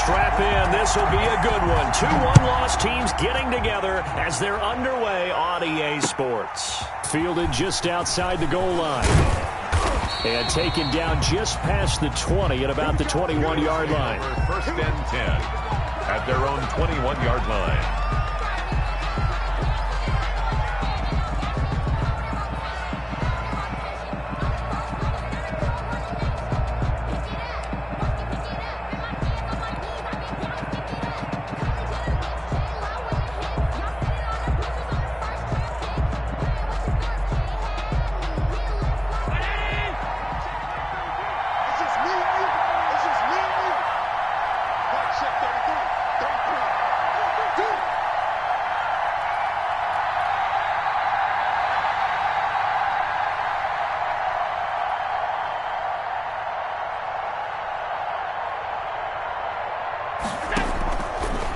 strap in. This will be a good one. Two one-loss teams getting together as they're underway on EA Sports. Fielded just outside the goal line. And taken down just past the 20 at about the 21-yard line. First and 10 at their own 21-yard line.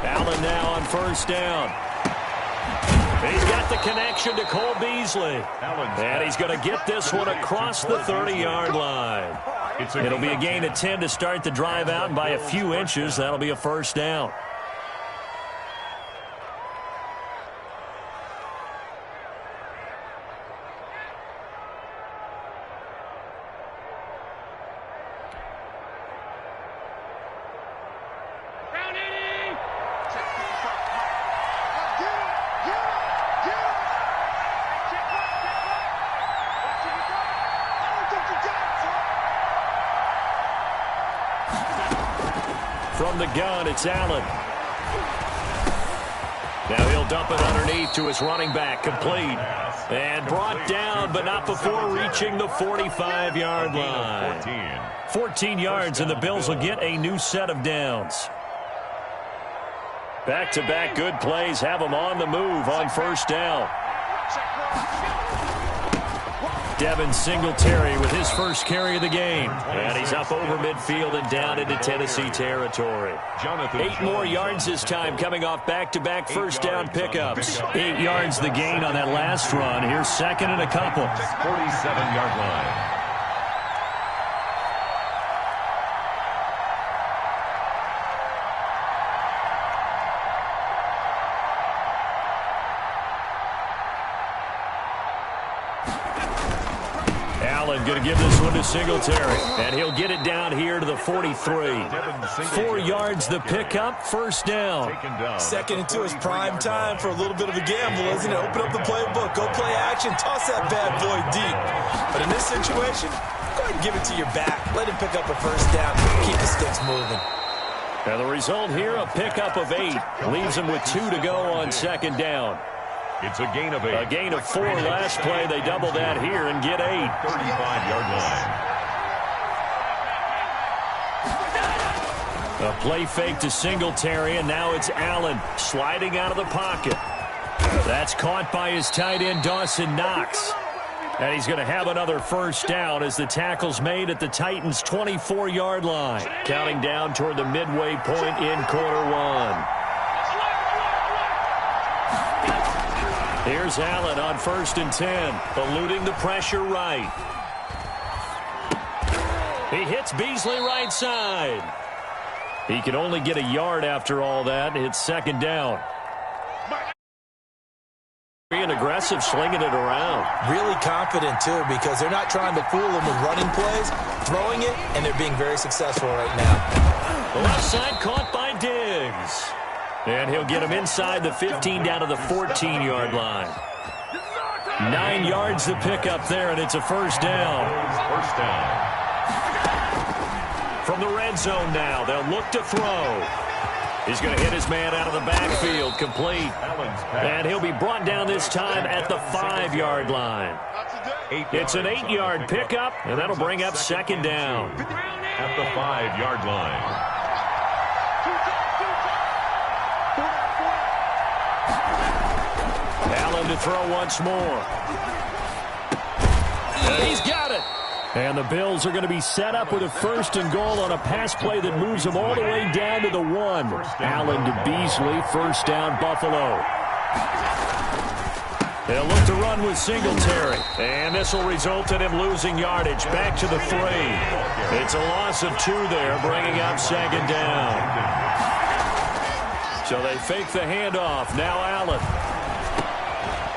Allen now on first down. He's got the connection to Cole Beasley. And he's going to get this one across the 30-yard line. It'll be a gain of 10 to start the drive out, and by a few inches, that'll be a first down. From the gun, it's Allen. Now he'll dump it underneath to his running back, complete. And brought down, but not before reaching the 45-yard line. 14 yards, and the Bills will get a new set of downs. Back-to-back good plays have them on the move on first down. Devin Singletary with his first carry of the game. And he's up over midfield and down into Tennessee territory. 8 more yards this time, coming off back-to-back first down pickups. 8 yards the gain on that last run. Here's second and a couple. 47-yard line. Going to give this one to Singletary, and he'll get it down here to the 43. 4 yards the pickup, first down. Second and 2 is prime time for a little bit of a gamble, isn't it? Open up the playbook, go play action, toss that bad boy deep. But in this situation, go ahead and give it to your back. Let him pick up a first down, keep the sticks moving. And the result here, a pickup of 8. Leaves him with 2 to go on second down. It's a gain of 8. A gain of 4 last play. They double that here and get 8. 35-yard line. A play fake to Singletary, and now it's Allen sliding out of the pocket. That's caught by his tight end, Dawson Knox. And he's going to have another first down as the tackle's made at the Titans' 24-yard line. Counting down toward the midway point in quarter one. Here's Allen on first and 10, eluding the pressure right. He hits Beasley right side. He can only get a yard after all that. It's second down. Being aggressive, slinging it around. Really confident, too, because they're not trying to fool him with running plays, throwing it, and they're being very successful right now. The left side caught by Diggs. And he'll get him inside the 15 down to the 14-yard line. 9 yards to pick up there, and it's a first down. First down. From the red zone now, they'll look to throw. He's going to hit his man out of the backfield, complete. And he'll be brought down this time at the 5-yard line. It's an 8-yard pickup, and that'll bring up second down. At the 5-yard line. Allen to throw once more. He's got it. And the Bills are going to be set up with a first and goal on a pass play that moves them all the way down to the 1. Allen to Beasley, first down Buffalo. They'll look to run with Singletary. And this will result in him losing yardage. Back to the 3. It's a loss of 2 there, bringing up 2nd down. So they fake the handoff. Now Allen.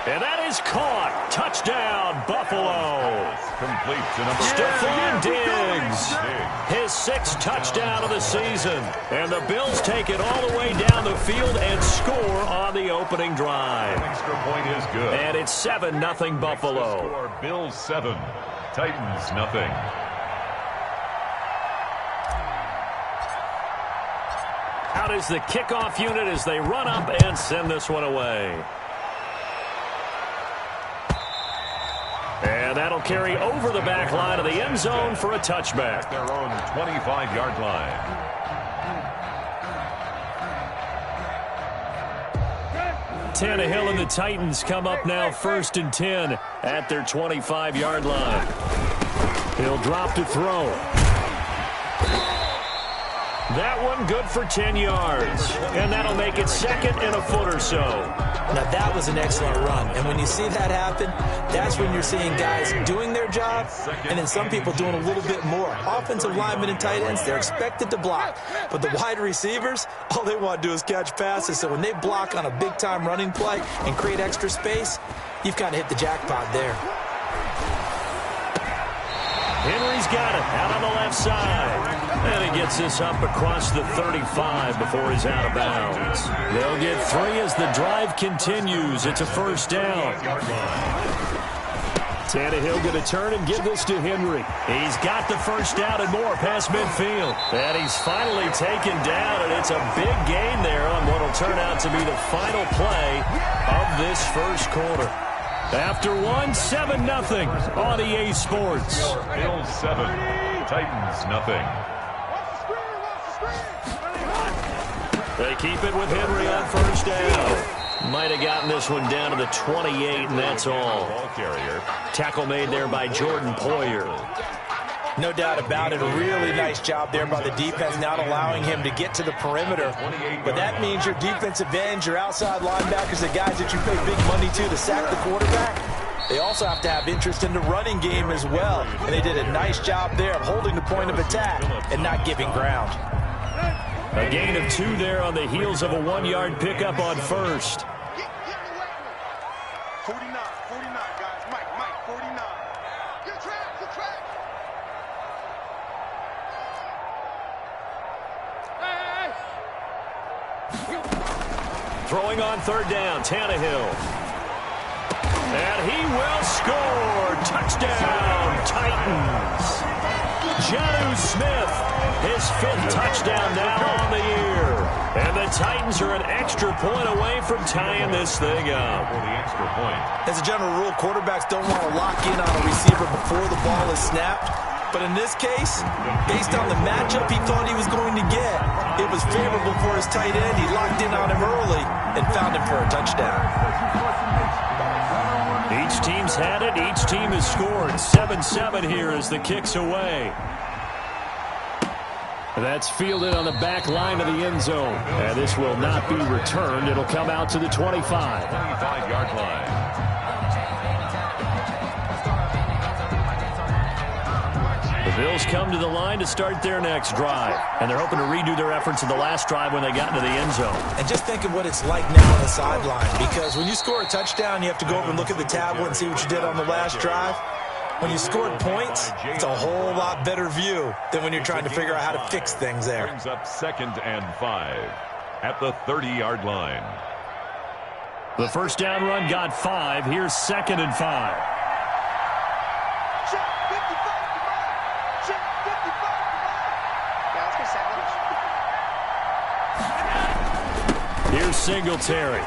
And that is caught. Touchdown, Buffalo. Complete to number Stephon Diggs. His 6th touchdown of the season. And the Bills take it all the way down the field and score on the opening drive. Extra point is good. And it's 7-0 Buffalo. Score, Bills 7, Titans nothing. Out is the kickoff unit as they run up and send this one away. And that'll carry over the back line of the end zone for a touchback. Their own 25-yard line. Tannehill and the Titans come up now 1st and 10 at their 25-yard line. He'll drop to throw. That one good for 10 yards. And that'll make it 2nd and a foot or so. Now, that was an excellent run. And when you see that happen, that's when you're seeing guys doing their job and then some people doing a little bit more. Offensive linemen and tight ends, they're expected to block. But the wide receivers, all they want to do is catch passes. So when they block on a big-time running play and create extra space, you've kind of hit the jackpot there. Henry's got it out on the left side. And he gets this up across the 35 before he's out of bounds. They'll get 3 as the drive continues. It's a 1st down. Tannehill going to turn and give this to Henry. He's got the 1st down and more past midfield. And he's finally taken down, and it's a big gain there on what will turn out to be the final play of this 1st quarter. After 7-0 on EA Sports. Bills 7, Titans nothing. They keep it with Henry on 1st down. Might have gotten this one down to the 28, and that's all. Ball carrier. Tackle made there by Jordan Poyer. No doubt about it. A really nice job there by the defense, not allowing him to get to the perimeter. But that means your defensive ends, your outside linebackers, the guys that you pay big money to sack the quarterback, they also have to have interest in the running game as well. And they did a nice job there of holding the point of attack and not giving ground. A gain of 2 there on the heels of a 1-yard pickup on 1st. 49, guys. Mike, 49. Good track. Hey. Throwing on 3rd down, Tannehill. And he will score. Touchdown, Titans. Jonnu Smith, his 5th touchdown now on the year. And the Titans are an extra point away from tying this thing up. For the extra point. As a general rule, quarterbacks don't want to lock in on a receiver before the ball is snapped. But in this case, based on the matchup he thought he was going to get, it was favorable for his tight end. He locked in on him early and found him for a touchdown. Each team's had it. Each team has scored. 7-7 here as the kick's away. That's fielded on the back line of the end zone. And this will not be returned. It'll come out to the 25. 25-yard line. The Bills come to the line to start their next drive. And they're hoping to redo their efforts in the last drive when they got into the end zone. And just think of what it's like now on the sideline. Because when you score a touchdown, you have to go over and look at the tablet and see what you did on the last drive. When you scored points, it's a whole lot better view than when you're trying to figure out how to fix things there. Brings up 2nd and 5 at the 30-yard line. The 1st down run got 5. Here's 2nd and 5. Check 55. Check 55. Here's Singletary.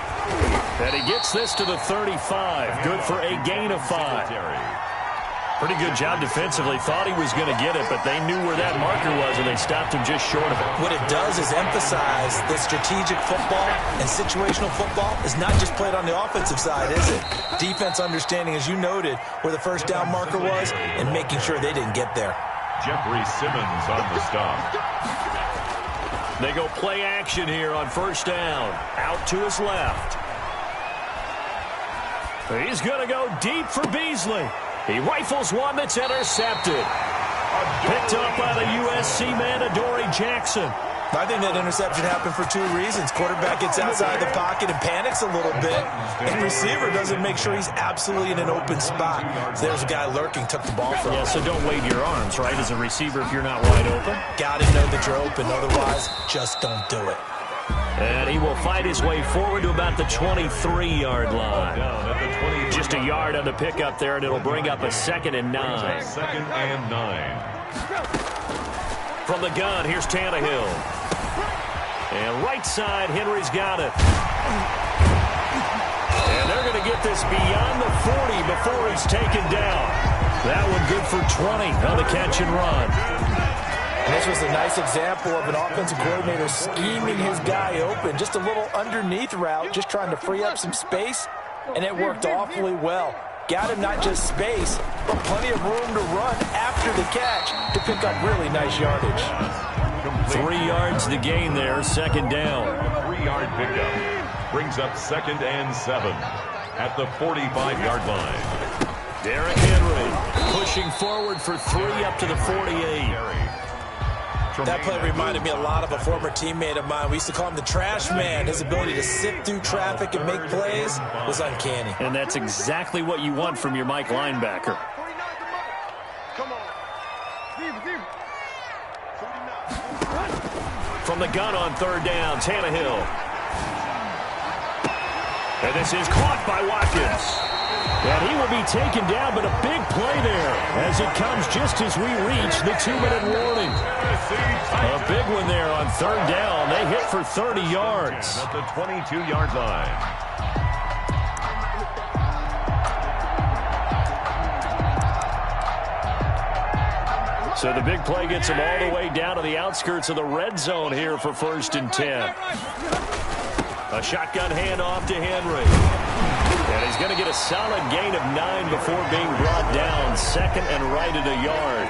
And he gets this to the 35. Good for a gain of 5. Pretty good job defensively. Thought he was going to get it, but they knew where that marker was, and they stopped him just short of it. What it does is emphasize that strategic football and situational football is not just played on the offensive side, is it? Defense understanding, as you noted, where the 1st down marker was and making sure they didn't get there. Jeffrey Simmons on the stop. They go play action here on 1st down. Out to his left. He's going to go deep for Beasley. He rifles one that's intercepted. Picked up by the USC man, Adoree Jackson. I think that interception happened for two reasons. Quarterback gets outside the pocket and panics a little bit, and receiver doesn't make sure he's absolutely in an open spot. So there's a guy lurking, took the ball from him. Yeah, so don't wave your arms, right, as a receiver if you're not wide open. Got to know that you're open. Otherwise, just don't do it. And he will fight his way forward to about the 23-yard line. Just a yard on the pickup there, and it'll bring up a 2nd and 9. 2nd and 9. From the gun, here's Tannehill. And right side, Henry's got it. And they're going to get this beyond the 40 before he's taken down. That one good for 20 on the catch and run. And this was a nice example of an offensive coordinator scheming his guy open. Just a little underneath route, just trying to free up some space, and it worked awfully well. Got him not just space, but plenty of room to run after the catch to pick up really nice yardage. 3 yards to gain there, 2nd down. 3-yard pickup brings up 2nd and 7 at the 45-yard line. Derrick Henry pushing forward for 3 up to the 48. That play reminded me a lot of a former teammate of mine. We used to call him the trash man. His ability to sift through traffic and make plays was uncanny. And that's exactly what you want from your Mike linebacker. Come on. From the gun on 3rd down, Tannehill. And this is caught by Watkins. And he will be taken down, but a big play there as it comes just as we reach the 2-minute warning. A big one there on 3rd down. They hit for 30 yards. At the 22-yard line. So the big play gets him all the way down to the outskirts of the red zone here for 1st and 10. A shotgun handoff to Henry. And he's going to get a solid gain of 9 before being brought down. 2nd and right at a yard.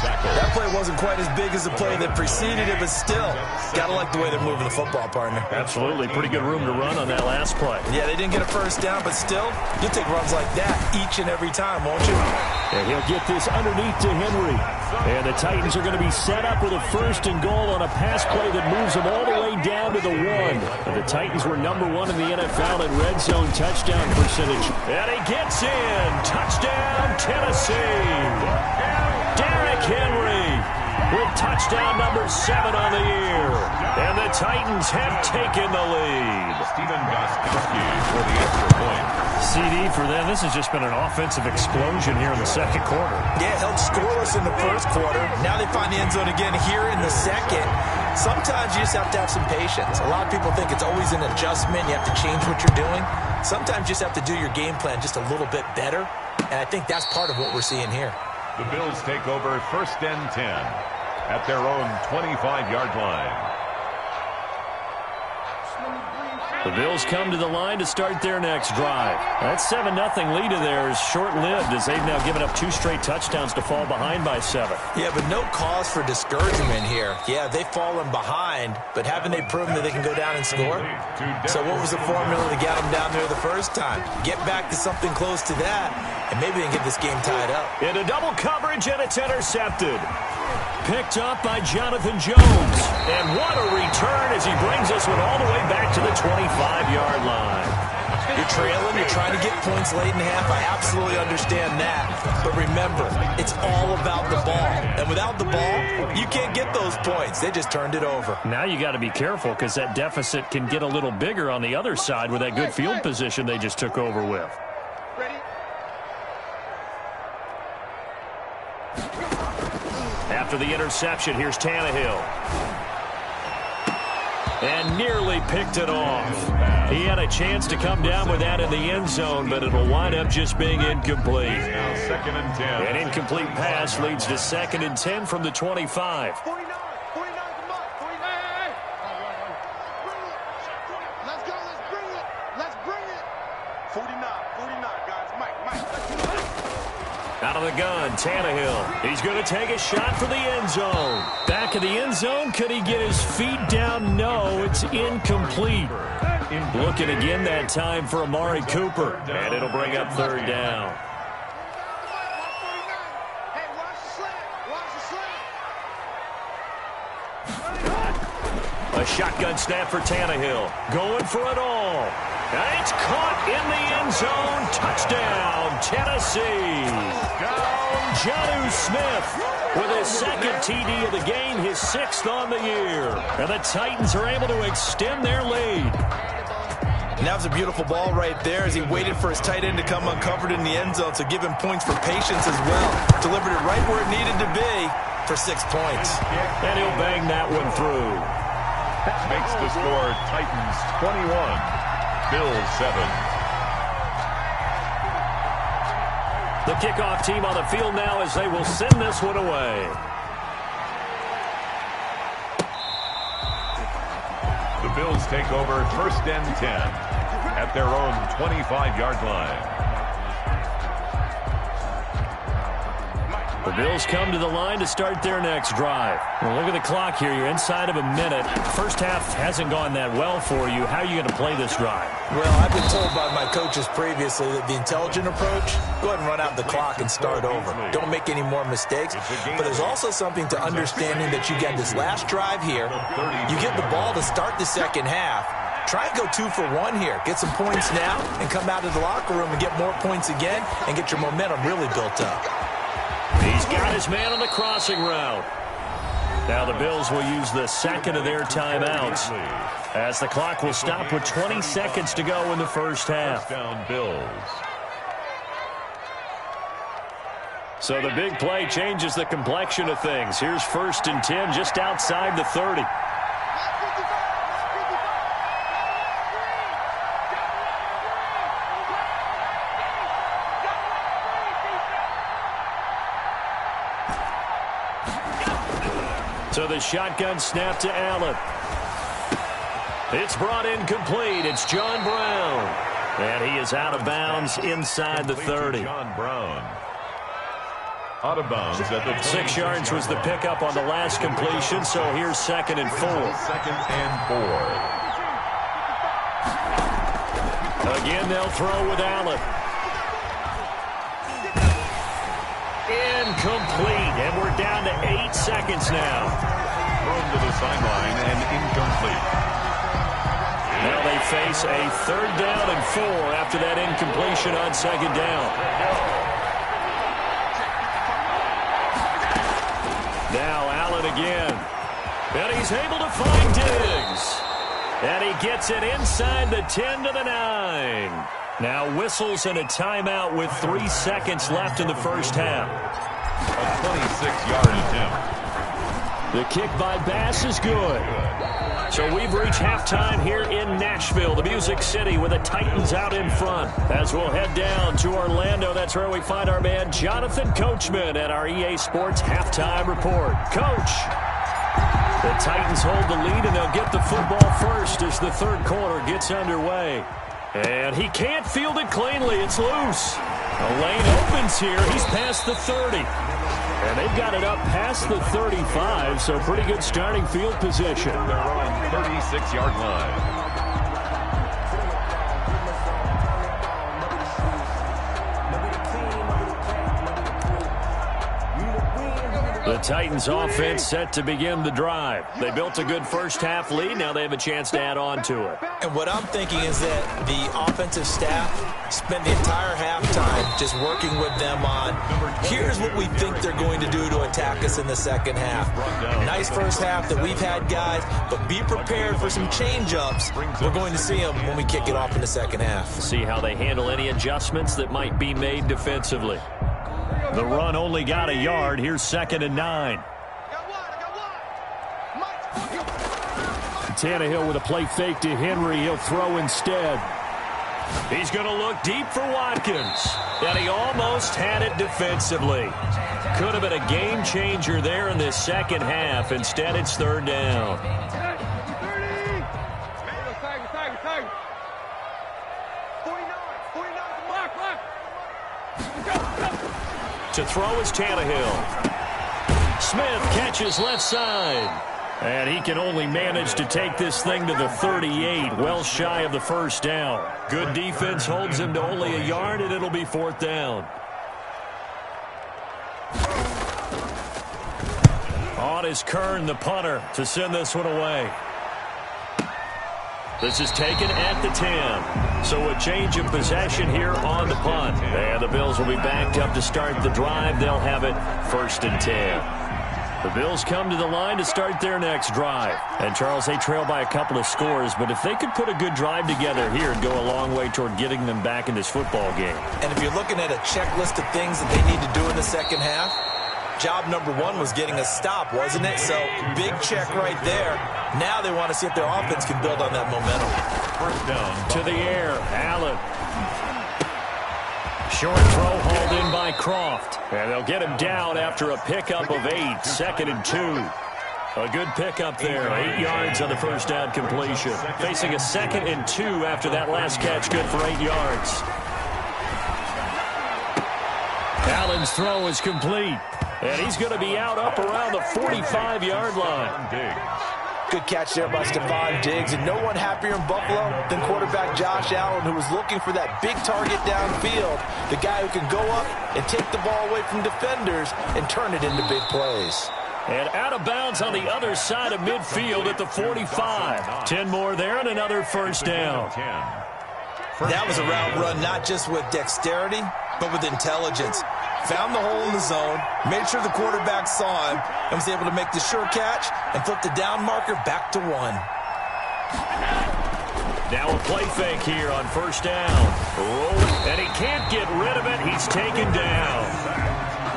That play wasn't quite as big as the play that preceded it, but still, got to like the way they're moving the football, partner. Absolutely. Pretty good room to run on that last play. Yeah, they didn't get a 1st down, but still, you'll take runs like that each and every time, won't you? And he'll get this underneath to Henry. And the Titans are going to be set up with a 1st and goal on a pass play that moves them all the way down to the 1. And the Titans were #1 in the NFL in red zone touchdown percentage. And he gets in. Touchdown, Tennessee. Derrick Henry with touchdown number 7 on the year. And the Titans have taken the lead. Stephen Gostkowski for the extra point. CD for them. This has just been an offensive explosion here in the 2nd quarter. Yeah, held scoreless in the 1st quarter. Now they find the end zone again here in the 2nd. Sometimes you just have to have some patience. A lot of people think it's always an adjustment. You have to change what you're doing. Sometimes you just have to do your game plan just a little bit better. And I think that's part of what we're seeing here. The Bills take over 1st and 10 at their own 25-yard line. The Bills come to the line to start their next drive. That 7-0 lead of theirs short-lived as they've now given up 2 straight touchdowns to fall behind by 7. Yeah, but no cause for discouragement here. Yeah, they've fallen behind, but haven't they proven that they can go down and score? So what was the formula to get them down there the 1st time? Get back to something close to that, and maybe they can get this game tied up. Into double coverage, and it's intercepted. Picked up by Jonathan Jones. And what a return as he brings us one all the way back to the 25-yard line. You're trailing, you're trying to get points late in half. I absolutely understand that. But remember, it's all about the ball. And without the ball, you can't get those points. They just turned it over. Now you got to be careful because that deficit can get a little bigger on the other side with that good field position they just took over with. After the interception, here's Tannehill. And nearly picked it off. He had a chance to come down with that in the end zone, but it'll wind up just being incomplete. Now 2nd and 10. An incomplete pass leads to 2nd and 10 from the 25. 49, 49, come on. 49. Let's go, let's bring it. Let's bring it. 49, 49, guys. Mike, let's go. Out of the gun, Tannehill. He's going to take a shot for the end zone. Back of the end zone. Could he get his feet down? No, it's incomplete. Looking again that time for Amari Cooper. And it'll bring up third down. A shotgun snap for Tannehill. Going for it all. And it's caught in the end zone. Touchdown, Tennessee. Jonnu Smith with his second TD of the game, his 6th on the year. And the Titans are able to extend their lead. And that was a beautiful ball right there as he waited for his tight end to come uncovered in the end zone, so give him points for patience as well. Delivered it right where it needed to be for 6 points. And he'll bang that one through. Makes the score Titans 21, Bills 7. The kickoff team on the field now as they will send this one away. The Bills take over 1st and 10 at their own 25-yard line. The Bills come to the line to start their next drive. Well, look at the clock here. You're inside of a minute. First half hasn't gone that well for you. How are you going to play this drive? Well, I've been told by my coaches previously that the intelligent approach, go ahead and run out the clock and start over. Don't make any more mistakes. But there's also something to understanding that you get this last drive here. You get the ball to start the second half. Try and go 2 for 1 here. Get some points now and come out of the locker room and get more points again and get your momentum really built up. He's got his man on the crossing route. Now the Bills will use the second of their timeouts as the clock will stop with 20 seconds to go in the first half. Down Bills. So the big play changes the complexion of things. Here's 1st and 10 just outside the 30. So the shotgun snap to Allen. It's brought in complete. It's John Brown. And he is out of bounds inside the 30. John Brown. Out of bounds at the 6 yards was the pickup on the last completion, so here's 2nd and 4. 2nd and 4. Again, they'll throw with Allen. Incomplete, and we're down to 8 seconds now. Thrown to the sideline and incomplete. Now they face a 3rd down and 4 after that incompletion on 2nd down. Now Allen again. And he's able to find Diggs. And he gets it inside the 10 to the 9. Now whistles and a timeout with 3 seconds left in the first half. A 26-yard attempt. The kick by Bass is good. So we've reached halftime here in Nashville, the Music City, with the Titans out in front. As we'll head down to Orlando, that's where we find our man Jonathan Coachman at our EA Sports Halftime Report. Coach, the Titans hold the lead, and they'll get the football first as the 3rd quarter gets underway. And he can't field it cleanly. It's loose. The lane opens here. He's past the 30. And they've got it up past the 35, so pretty good starting field position. Their own 36-yard line. The Titans offense set to begin the drive. They built a good first half lead. Now they have a chance to add on to it. And what I'm thinking is that the offensive staff spent the entire halftime just working with them on, here's what we think they're going to do to attack us in the second half. Nice first half that we've had, guys, but be prepared for some change-ups. We're going to see them when we kick it off in the second half. See how they handle any adjustments that might be made defensively. The run only got a yard. Here's 2nd and 9. Tannehill with a play fake to Henry. He'll throw instead. He's going to look deep for Watkins. And he almost had it defensively. Could have been a game changer there in this second half. Instead, it's 3rd down. To throw is Tannehill. Smith catches left side. And he can only manage to take this thing to the 38, well shy of the first down. Good defense holds him to only a yard, and it'll be 4th down. On is Kern, the punter, to send this one away. This is taken at the 10. So a change of possession here on the punt. And the Bills will be backed up to start the drive. They'll have it 1st and 10. The Bills come to the line to start their next drive. And, Charles, they trail by a couple of scores, but if they could put a good drive together here, it'd go a long way toward getting them back in this football game. And if you're looking at a checklist of things that they need to do in the second half, job number 1 was getting a stop, wasn't it? So, big check right there. Now they want to see if their offense can build on that momentum. 1st down. To the air, Allen. Short throw hauled in by Croft. And they'll get him down after a pickup of 8, 2nd and 2. A good pickup there, 8 yards on the first down completion. Facing a 2nd and 2 after that last catch, good for 8 yards. Allen's throw is complete. And he's going to be out up around the 45-yard line. Good catch there by Stephon Diggs, and no one happier in Buffalo than quarterback Josh Allen, who was looking for that big target downfield, the guy who can go up and take the ball away from defenders and turn it into big plays. And out of bounds on the other side of midfield at the 45. 10 more there and another 1st down. That was a route run not just with dexterity, but with intelligence. Found the hole in the zone, made sure the quarterback saw him, and was able to make the sure catch and flip the down marker back to 1. Now a play fake here on 1st down. Rolling, and he can't get rid of it. He's taken down.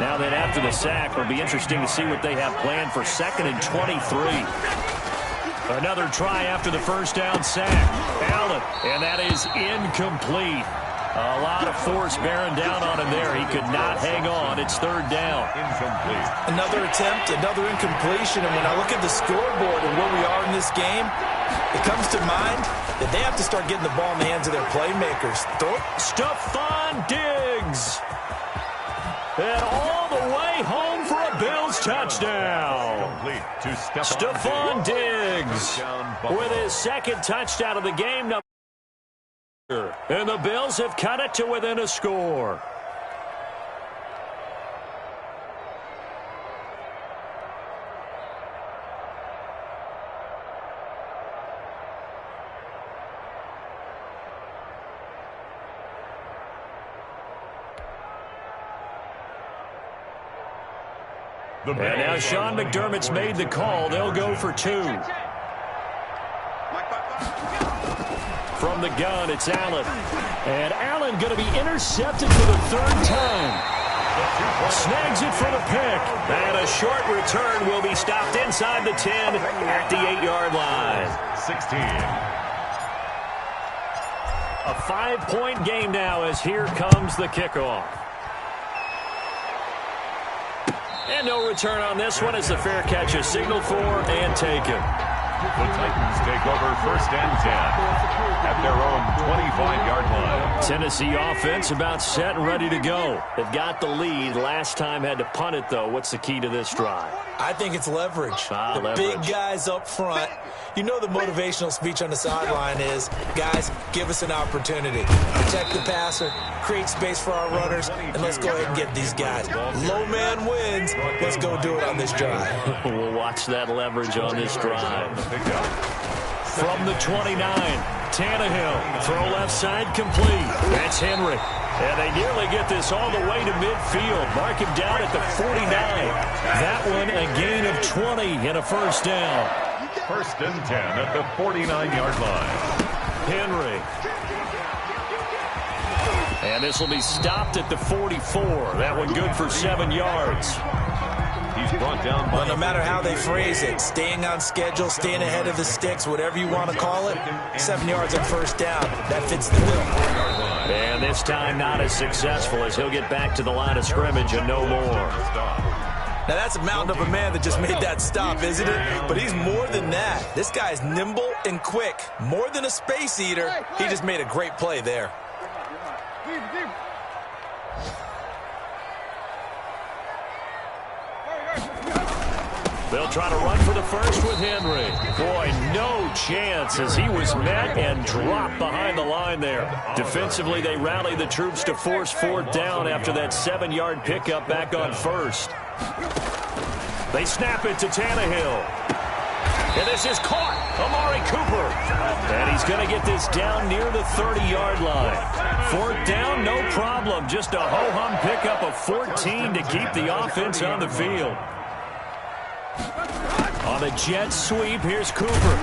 Now then, after the sack, it'll be interesting to see what they have planned for 2nd and 23. Another try after the 1st down sack. Allen, and that is incomplete. A lot of force bearing down on him there. He could not hang on. It's 3rd down. Incomplete. Another attempt, another incompletion. And when I look at the scoreboard and where we are in this game, it comes to mind that they have to start getting the ball in the hands of their playmakers. Stephon Diggs. And all the way home for a Bills touchdown. Complete to Stephon Diggs with his 2nd touchdown of the game. And the Bills have cut it to within a score. And now Sean McDermott's made the call. They'll go for 2. From the gun, it's Allen. And Allen going to be intercepted for the 3rd time. Snags it for the pick. And a short return will be stopped inside the 10 at the 8-yard line. 16. A 5-point game now as here comes the kickoff. And no return on this one as the fair catch is signaled for and taken. The Titans take over 1st and 10 at their own 25-yard line. Tennessee offense about set and ready to go. They've got the lead. Last time had to punt it, though. What's the key to this drive? I think it's leverage. Leverage. Big guys up front. You know the motivational speech on the sideline is, guys, give us an opportunity. Protect the passer, create space for our runners, and let's go ahead and get these guys. Low man wins. Let's go do it on this drive. We'll watch that leverage on this drive. From the 29, Tannehill. Throw left side complete. That's Henry. And they nearly get this all the way to midfield. Mark him down at the 49. That one a gain of 20 and a 1st down. 1st and 10 at the 49-yard line. Henry. And this will be stopped at the 44. That one good for 7 yards. He's brought down by... Well, no matter how they phrase it, staying on schedule, staying ahead of the sticks, whatever you want to call it, 7 yards on 1st down. That fits the bill. And this time not as successful as he'll get back to the line of scrimmage and no more. Now, that's a mountain of a man that just made that stop, isn't it? But he's more than that. This guy's nimble and quick. More than a space eater. He just made a great play there. They'll try to run for the first with Henry. Boy, no chance as he was met and dropped behind the line there. Defensively, they rallied the troops to force fourth down after that 7-yard pickup back on first. They snap it to Tannehill. And this is caught. Amari Cooper. And he's going to get this down near the 30-yard line. Fourth down, no problem. Just a ho-hum pickup of 14 to keep the offense on the field. On the jet sweep, here's Cooper.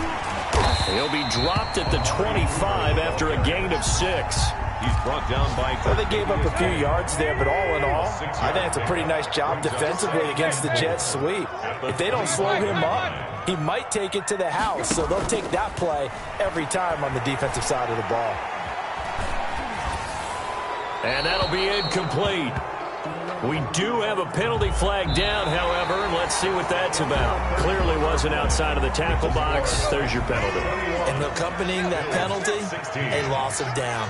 He'll be dropped at the 25 after a gain of 6. He's brought down by... Well, they gave up a few yards there, but all in all, I think it's a pretty nice job defensively against the jet sweep. If they don't slow him up, he might take it to the house, so they'll take that play every time on the defensive side of the ball. And that'll be incomplete. We do have a penalty flag down, however. Let's see what that's about. Clearly wasn't outside of the tackle box. There's your penalty. And accompanying that penalty, a loss of down.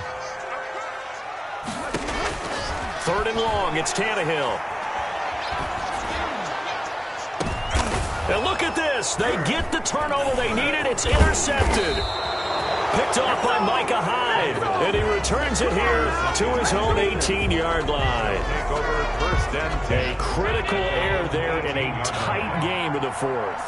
Third and long, it's Tannehill. And look at this. They get the turnover they needed. It's intercepted. Picked off by Micah Hyde. And he returns it here to his own 18-yard line. A critical error there in a tight game of the fourth.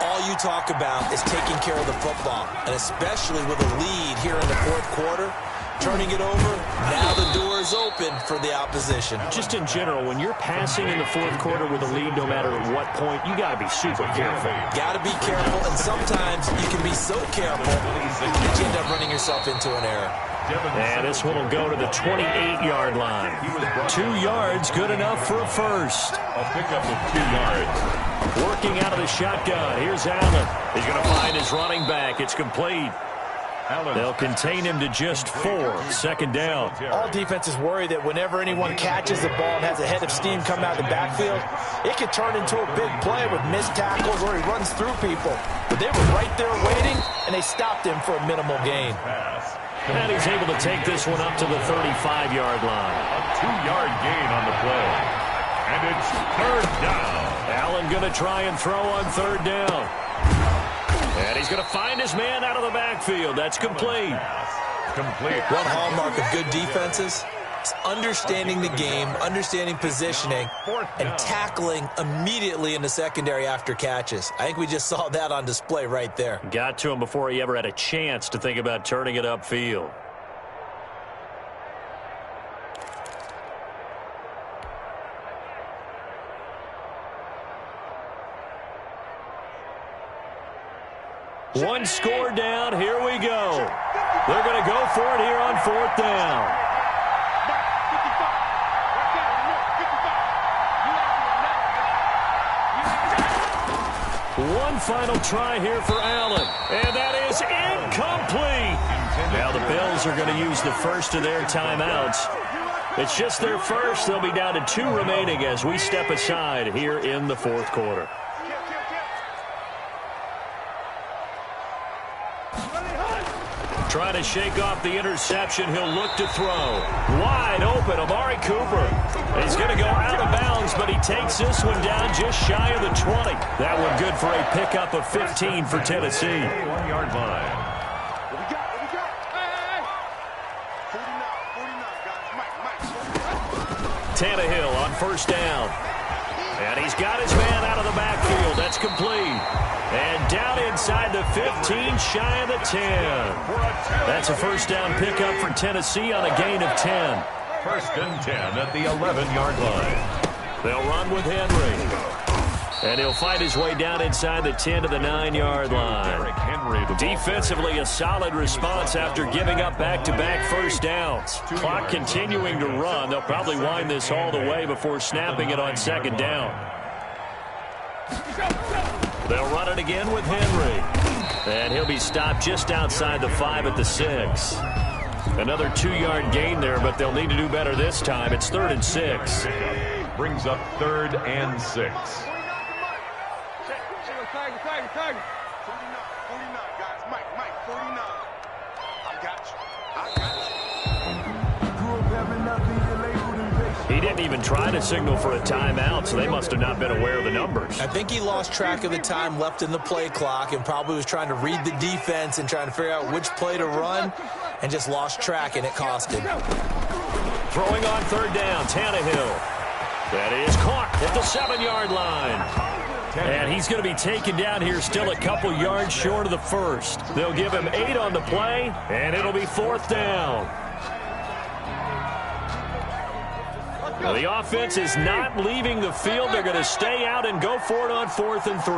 All you talk about is taking care of the football, and especially with a lead here in the fourth quarter. Turning it over, now the door is open for the opposition. Just in general, when you're passing in the fourth quarter with a lead, no matter at what point, you got to be super careful. Got to be careful, and sometimes you can be so careful that you end up running yourself into an error. And this one will go to the 28-yard line. 2 yards, good enough for a first. A pickup of 2 yards. Working out of the shotgun. Here's Allen. He's going to find his running back. It's complete. They'll contain him to just 4. Second down. All defenses worry that whenever anyone catches the ball and has a head of steam come out of the backfield, it could turn into a big play with missed tackles or he runs through people. But they were right there waiting, and they stopped him for a minimal gain. And he's able to take this one up to the 35-yard line. A 2-yard gain on the play. And it's third down. Allen going to try and throw on third down. And he's going to find his man out of the backfield. That's complete. One hallmark of good defenses is understanding the game, understanding positioning, and tackling immediately in the secondary after catches. I think we just saw that on display right there. Got to him before he ever had a chance to think about turning it upfield. One score down. Here we go. They're going to go for it here on fourth down. One final try here for Allen. And that is incomplete. Now the Bills are going to use the first of their timeouts. It's just their first. They'll be down to 2 remaining as we step aside here in the fourth quarter. Trying to shake off the interception. He'll look to throw. Wide open, Amari Cooper. He's going to go out of bounds, but he takes this one down just shy of the 20. That one good for a pickup of 15 for Tennessee. 1-yard line. What we got? Hey. 49, guys. Mike. Tannehill on first down. And he's got his man out of the backfield. That's complete. And down inside the 15, shy of the 10. That's a first down pickup for Tennessee on a gain of 10. First and 10 at the 11-yard line. They'll run with Henry. And he'll find his way down inside the 10 to the 9-yard line. Defensively, a solid response after giving up back-to-back first downs. Clock continuing to run. They'll probably wind this all the way before snapping it on second down. They'll run it again with Henry. And he'll be stopped just outside the 5 at the 6. Another 2-yard gain there, but they'll need to do better this time. It's 3rd and 6. Brings up 3rd and 6. 49, guys. Mike, 49. I got you. He didn't didn't even try to signal for a timeout, so they must have not been aware of the numbers. I think he lost track of the time left in the play clock and probably was trying to read the defense and trying to figure out which play to run and just lost track, and it cost him. Throwing on third down, Tannehill. That is caught at the 7-yard line. And he's going to be taken down here still a couple yards short of the first. They'll give him 8 on the play, and it'll be 4th down. Now the offense is not leaving the field. They're going to stay out and go for it on 4th and 3.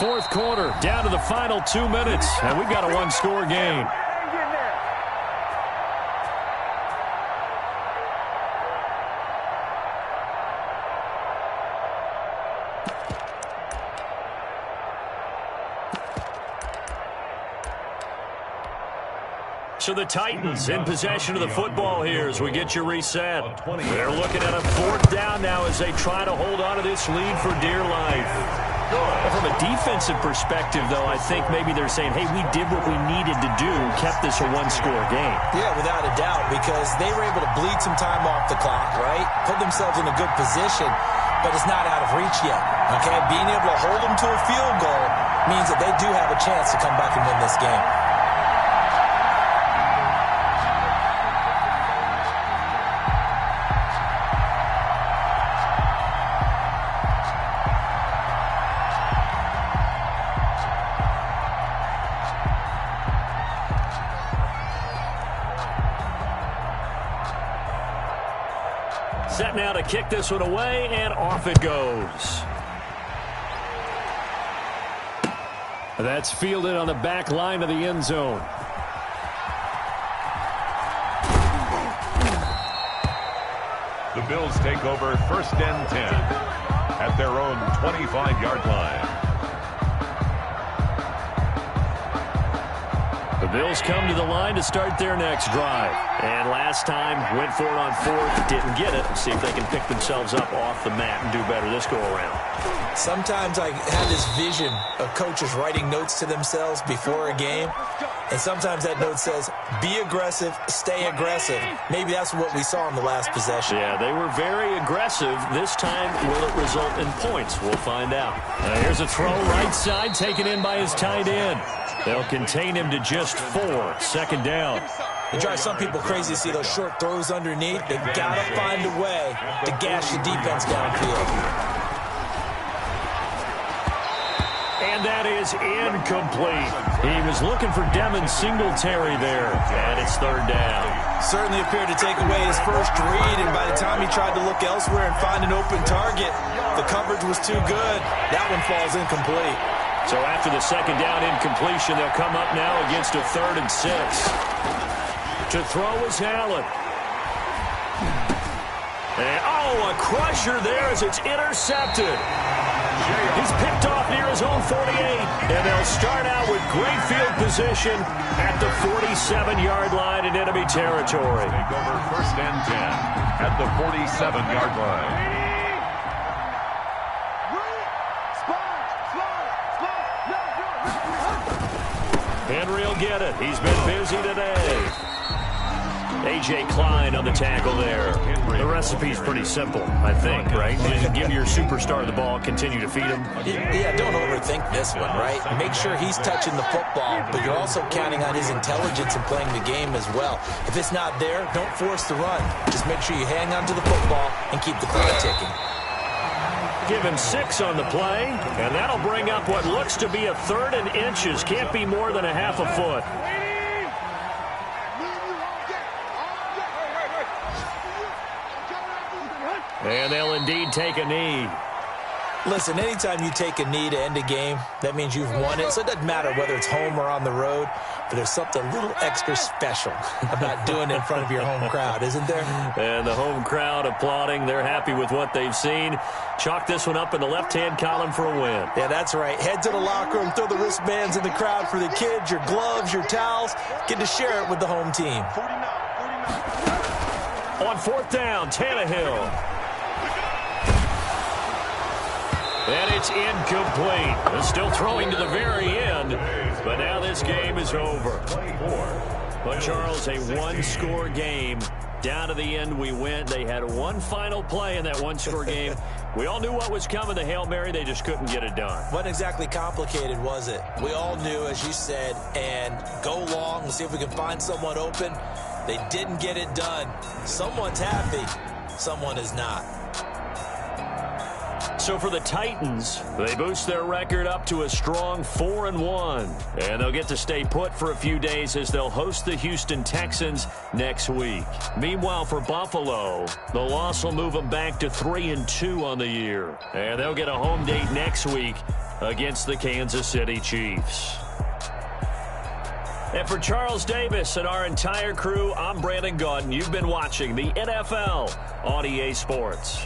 Fourth quarter, down to the final 2 minutes, and we've got a one-score game. So the Titans in possession of the football here as we get you reset. They're looking at a 4th down now as they try to hold on to this lead for dear life. From a defensive perspective, though, I think maybe they're saying, hey, we did what we needed to do, kept this a one-score game. Yeah, without a doubt, because they were able to bleed some time off the clock, right? Put themselves in a good position, but it's not out of reach yet, okay? Being able to hold them to a field goal means that they do have a chance to come back and win this game. Set now to kick this one away, and off it goes. That's fielded on the back line of the end zone. The Bills take over 1st and 10 at their own 25-yard line. The Bills come to the line to start their next drive. And last time, went for it on 4th, didn't get it. See if they can pick themselves up off the mat and do better this go-around. Sometimes I have this vision of coaches writing notes to themselves before a game. And sometimes that note says, be aggressive, stay aggressive. Maybe that's what we saw in the last possession. Yeah, they were very aggressive. This time, will it result in points? We'll find out. Here's a throw right side, taken in by his tight end. They'll contain him to just 4. 2nd down. It drives some people crazy to see those short throws underneath. They've got to find a way to gash the defense downfield. And that is incomplete. He was looking for Devin Singletary there. And it's 3rd down. Certainly appeared to take away his first read, and by the time he tried to look elsewhere and find an open target, the coverage was too good. That one falls incomplete. So after the 2nd down incompletion, they'll come up now against a 3rd and 6. To throw is Allen. And, a crusher there as it's intercepted. He's picked off near his own 48, and they'll start out with great field position at the 47-yard line in enemy territory. Take over 1st and 10 at the 47-yard line. Henry will get it. He's been busy today. A.J. Klein on the tackle there. The recipe's pretty simple, I think, right? Just give your superstar the ball, continue to feed him. Yeah, don't overthink this one, right? Make sure he's touching the football, but you're also counting on his intelligence in playing the game as well. If it's not there, don't force the run. Just make sure you hang on to the football and keep the clock ticking. Give him 6 on the play, and that'll bring up what looks to be a 3rd and inches. Can't be more than a half a foot. And they'll indeed take a knee. Listen, anytime you take a knee to end a game, that means you've won it. So it doesn't matter whether it's home or on the road, but there's something a little extra special about doing it in front of your home crowd, isn't there? And the home crowd applauding. They're happy with what they've seen. Chalk this one up in the left-hand column for a win. Yeah, that's right. Head to the locker room, throw the wristbands in the crowd for the kids, your gloves, your towels. Get to share it with the home team. On 4th down, Tannehill. And it's It's incomplete. They're still throwing to the very end, but now this game is over. But, Charles, a one-score game. Down to the end we went. They had one final play in that one-score game. We all knew what was coming, the Hail Mary. They just couldn't get it done. Wasn't exactly complicated, was it? We all knew, as you said, and go long and see if we can find someone open. They didn't get it done. Someone's happy. Someone is not. So for the Titans, they boost their record up to a strong 4-1. And they'll get to stay put for a few days as they'll host the Houston Texans next week. Meanwhile, for Buffalo, the loss will move them back to 3-2 on the year. And they'll get a home date next week against the Kansas City Chiefs. And for Charles Davis and our entire crew, I'm Brandon Gaudin. You've been watching the NFL on EA Sports.